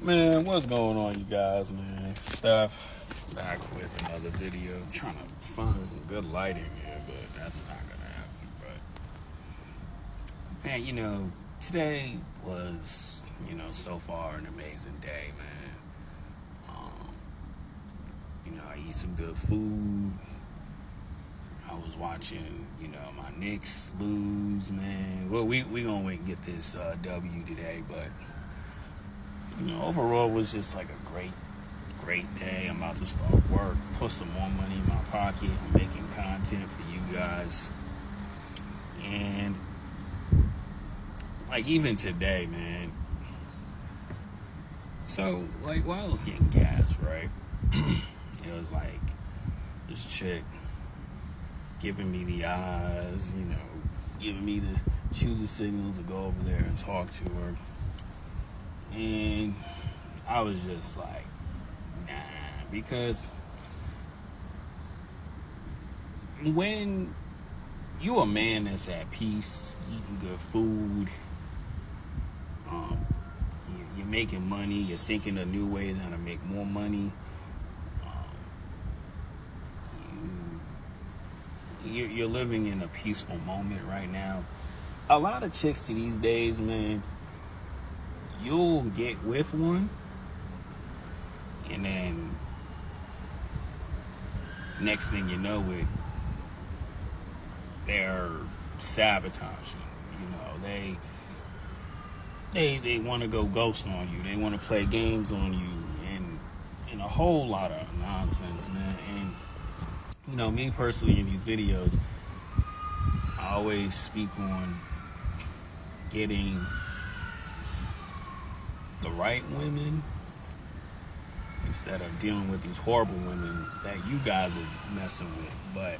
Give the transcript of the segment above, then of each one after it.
Man, what's going on, you guys, man? Steph, back with another video. I'm trying to find some good lighting here, but that's not gonna happen. But, man, today was, so far an amazing day, man. I eat some good food. I was watching, my Knicks lose, man. Well, we gonna wait and get this W today, but overall it was just like a great day. I'm about to start work, put some more money in my pocket. I'm making content for you guys. And like even today, man. So like while I was getting gas, right? It was like this chick giving me the eyes, giving me the choosing signals to go over there and talk to her. And I was just like, nah, because when you a man that's at peace, eating good food, you're making money, you're thinking of new ways how to make more money, you're living in a peaceful moment right now. A lot of chicks to these days, man, you'll get with one, and then next thing you know it, they're sabotaging. They want to go ghost on you. They want to play games on you, and a whole lot of nonsense, man. And me personally in these videos, I always speak on getting the right women instead of dealing with these horrible women that you guys are messing with. But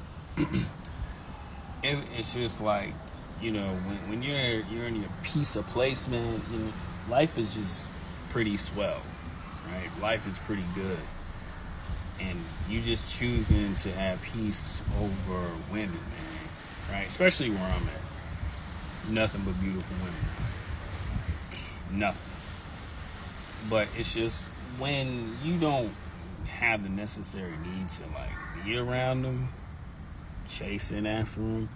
it's just like, when you're in your piece of place, man, life is just pretty swell, right? Life is pretty good. And you just choosing to have peace over women, man, right? Especially where I'm at. Nothing but beautiful women. Nothing. But it's just when you don't have the necessary need to like be around them, chasing after them,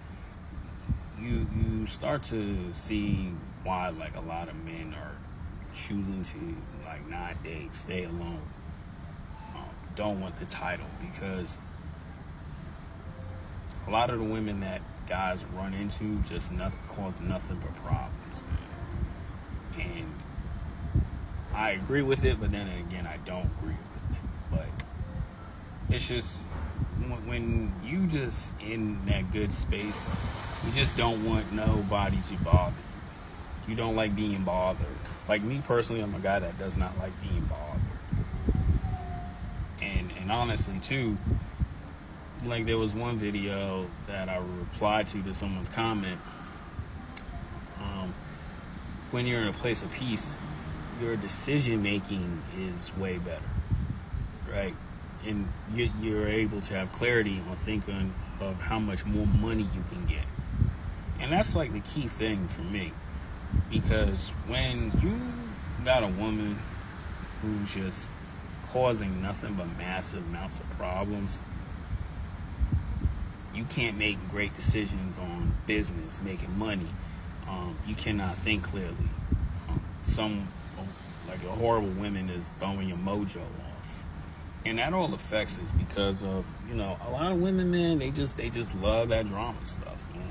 you start to see why like a lot of men are choosing to like not date, stay alone, don't want the title, because a lot of the women that guys run into just cause nothing but problems, man. And I agree with it, but then again, I don't agree with it. But it's just when you just in that good space, you just don't want nobody to bother you. You don't like being bothered. Like me personally, I'm a guy that does not like being bothered. And honestly, too, like there was one video that I replied to someone's comment. When you're in a place of peace, your decision making is way better, right? And you're able to have clarity on thinking of how much more money you can get. And that's like the key thing for me, because when you got a woman who's just causing nothing but massive amounts of problems, you can't make great decisions on business, making money. You cannot think clearly. Like a horrible woman is throwing your mojo off, and that all affects us because of a lot of women, man. They just love that drama stuff, man.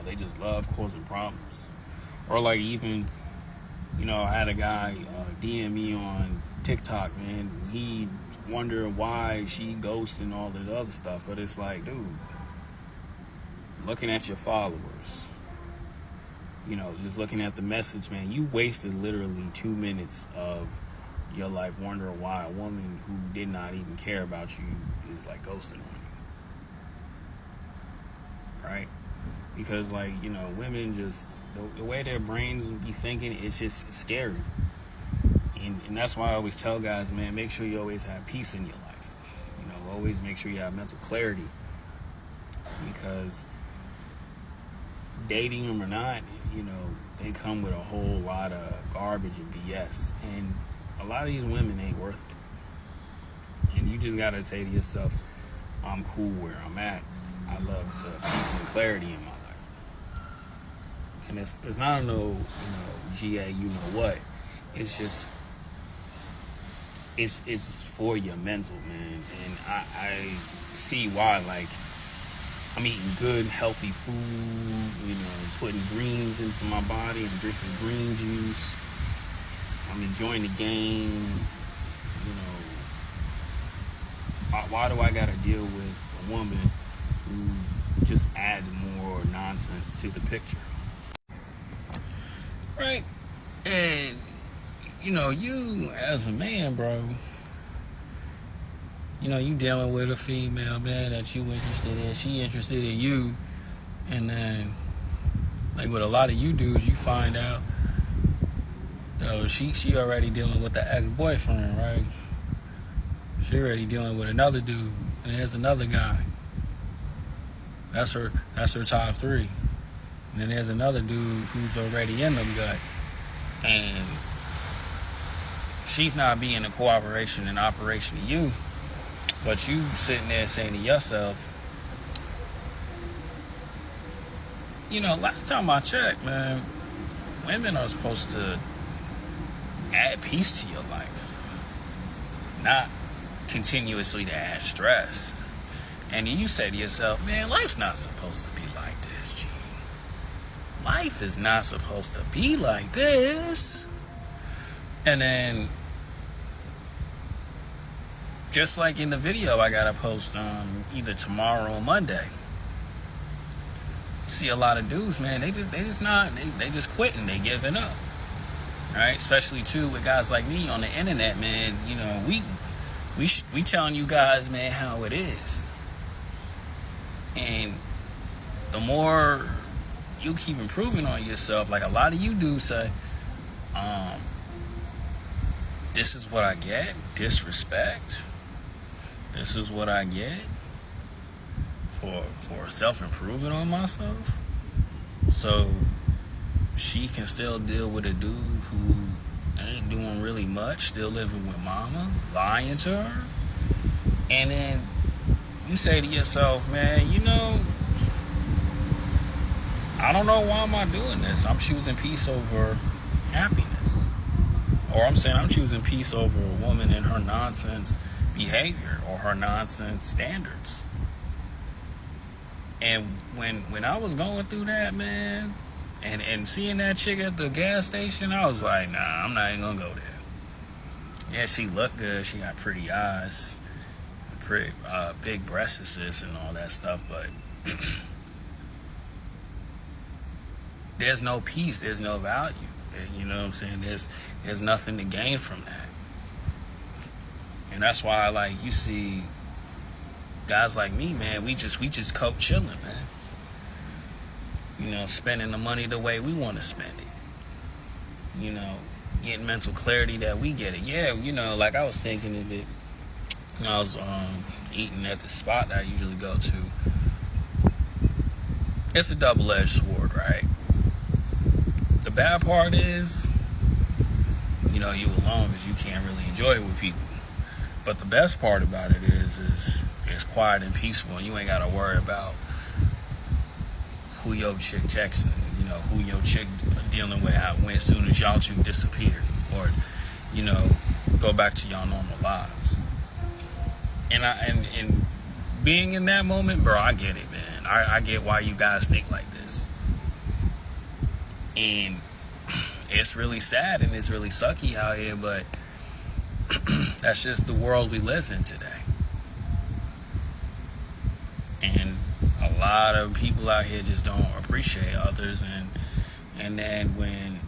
They just love causing problems. Or like even I had a guy DM me on TikTok, man. He wondered why she ghosts and all that other stuff, but it's like, dude, looking at your followers, just looking at the message, man, you wasted literally 2 minutes of your life wondering why a woman who did not even care about you is like ghosting on you, right? Because like, women just, the way their brains be thinking, it's just scary. And that's why I always tell guys, man, make sure you always have peace in your life. Always make sure you have mental clarity, because dating them or not, they come with a whole lot of garbage and BS. And a lot of these women ain't worth it. And you just gotta say to yourself, I'm cool where I'm at. I love the peace and clarity in my life. And it's not GA, you know what. It's just it's for your mental, man. And I see why. Like, I'm eating good, healthy food, putting greens into my body. I'm drinking green juice. I'm enjoying the game. Why do I gotta deal with a woman who just adds more nonsense to the picture? Right? And, you as a man, bro, you dealing with a female, man, that you interested in. She interested in you. And then, like with a lot of you dudes, you find out, she already dealing with the ex-boyfriend, right? She already dealing with another dude. And there's another guy. That's her top 3. And then there's another dude who's already in them guts. And she's not being a cooperation and operation to you. But you sitting there saying to yourself, last time I checked, man, women are supposed to add peace to your life, not continuously to add stress. And you say to yourself, man, life's not supposed to be like this, G. Life is not supposed to be like this. And then, just like in the video I gotta post either tomorrow or Monday, you see a lot of dudes, man, they just quitting, they giving up. Right? Especially too with guys like me on the internet, man. We telling you guys, man, how it is. And the more you keep improving on yourself, like a lot of you do say, this is what I get, disrespect. This is what I get for self-improving on myself. So she can still deal with a dude who ain't doing really much, still living with mama, lying to her. And then you say to yourself, man, I don't know why am I doing this. I'm choosing peace over happiness. Or I'm saying I'm choosing peace over a woman and her nonsense behavior or her nonsense standards. And when I was going through that, man, and seeing that chick at the gas station, I was like, nah, I'm not even gonna go there. Yeah, she looked good. She got pretty eyes, pretty big breasts and all that stuff, but there's no peace. There's no value. You know what I'm saying? There's nothing to gain from that. And that's why, you see guys like me, man, we just cope chilling, man. Spending the money the way we want to spend it. Getting mental clarity that we get it. Yeah, like I was thinking of it when I was eating at the spot that I usually go to. It's a double-edged sword, right? The bad part is, you alone because you can't really enjoy it with people. But the best part about it is it's quiet and peaceful, and you ain't got to worry about who your chick texting, who your chick dealing with when as soon as y'all two disappear or, go back to y'all normal lives. And being in that moment, bro, I get it, man. I get why you guys think like this. And it's really sad and it's really sucky out here, but that's just the world we live in today. And a lot of people out here just don't appreciate others, and then when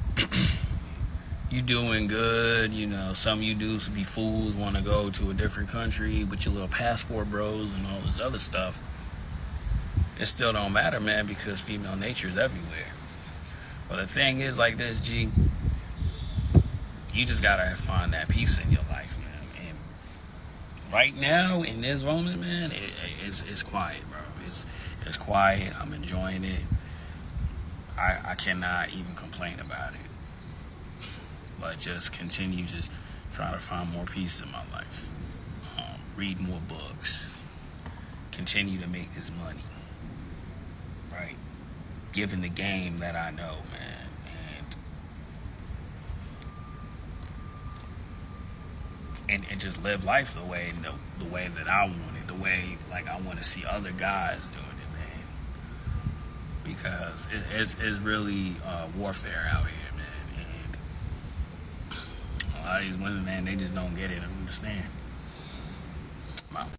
you doing good, some of you dudes be fools, want to go to a different country with your little passport bros and all this other stuff. It still don't matter, man, because female nature is everywhere. But the thing is, like this, G, you just gotta find that peace in your life, man. And right now, in this moment, man, it's quiet, bro. It's quiet. I'm enjoying it. I cannot even complain about it. But just continue just try to find more peace in my life, read more books, continue to make this money, right? Given the game that I know, man, and just live life the way that I want it, the way like I want to see other guys doing it, man. Because it's really warfare out here, man. And a lot of these women, man, they just don't get it and understand.